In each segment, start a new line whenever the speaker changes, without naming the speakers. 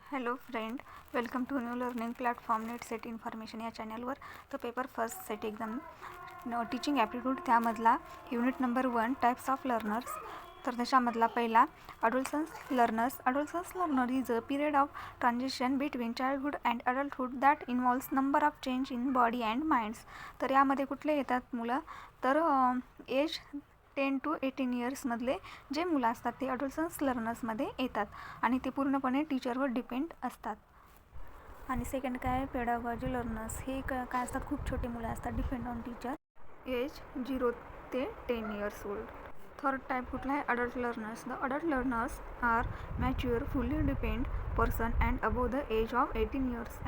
Hello friend, welcome to new learning platform NET SET information या चॅनलवर. तर paper first set exam teaching aptitude त्यामधला unit number 1 types of learners. तर त्याच्यामधला पहिला adolescence learners. Adolescence learner is a period of transition between childhood and adulthood that involves number of change in body and minds. तर यामध्ये कुठले येतात मुलं, तर एज 10 to 18 इयर्समधले जे मुलं असतात ते अडोलसन्स लर्नर्समध्ये येतात आणि ते पूर्णपणे टीचरवर डिपेंड असतात. आणि सेकंड काय, पेडागॉजी लर्नर्स. हे काय असतात, खूप छोटे मुलं असतात, डिपेंड ऑन टीचर, एज 0 ते 10 इयर्स ओल्ड. थर्ड टाईप कुठला आहे, adult learners. The adult learners are mature fully depend person and above the age of 18 years.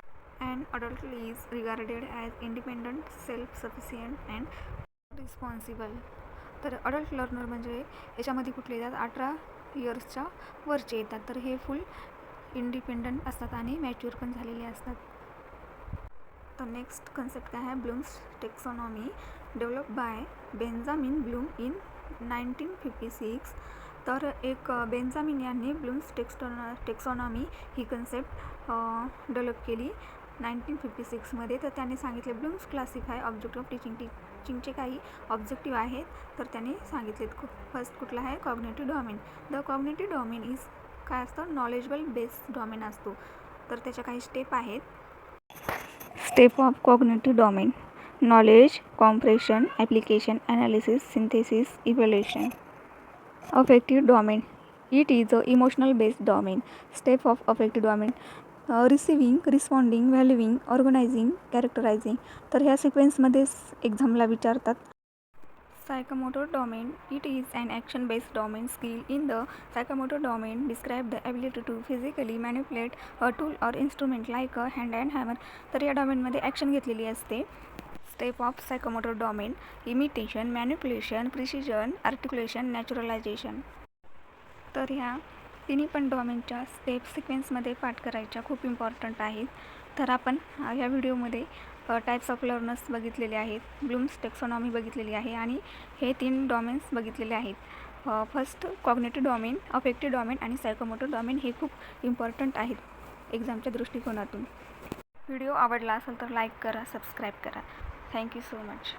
And adult is regarded as independent, self sufficient and responsible. तर adult learner म्हणजे याच्यामध्ये कुठले येतात, 18 इयर्सच्या वरचे येतात. तर हे फुल इंडिपेंडंट असतात आणि मॅच्युअर पण झालेले असतात. तर नेक्स्ट कन्सेप्ट काय आहे, Bloom's taxonomy, develop by Benjamin Bloom in 1956. तर एक बेंजामिन यांनी ब्लूम्स टेक्सॉनॉमी ही कन्सेप्ट डेव्हलप केली 1956मध्ये. तर त्यांनी सांगितले ब्लूम्स क्लासिफाय ऑब्जेक्ट ऑफ टीचिंगचे काही ऑब्जेक्टिव्ह आहेत. तर त्यांनी सांगितलेत. फर्स्ट कुठला आहे, cognitive domain. The cognitive domain is काय असतं, नॉलेजेबल बेस्ड डॉमेन असतो. तर त्याच्या काही स्टेप आहेत. Step of cognitive domain: knowledge, compression, application, analysis, synthesis, evaluation. Affective domain: it is a emotional based domain. Step of affective domain: receiving, responding, valuing, organising, characterising. तर ह्या सिक्वेन्समध्येच एक्झामला विचारतात. Psychomotor domain: it is an action based domain. Skill in the psychomotor domain describe the ability to physically manipulate a tool or instrument like a hand and hammer. तर या डोमेनमध्ये action घेतलेली असते. Step of psychomotor domain: imitation, manipulation, precision, articulation, naturalisation. तर ह्या तिन्ही पण डोमेनच्या स्टेप सिक्वेन्समध्ये पाठ करायच्या, खूप इम्पॉर्टंट आहेत. तर आपण ह्या व्हिडिओमध्ये टाईप्स ऑफ लर्नर्स बघितलेले आहेत, ब्लूम्स टेक्सॉनॉमी बघितलेली आहे आणि हे 3 डॉमेन्स बघितलेले आहेत. First cognitive domain, affective domain आणि सायकोमोटर डॉमेन हे खूप इम्पॉर्टंट आहेत एक्झामच्या दृष्टिकोनातून. व्हिडिओ आवडला असेल तर लाईक करा, सबस्क्राईब करा. Thank you so much.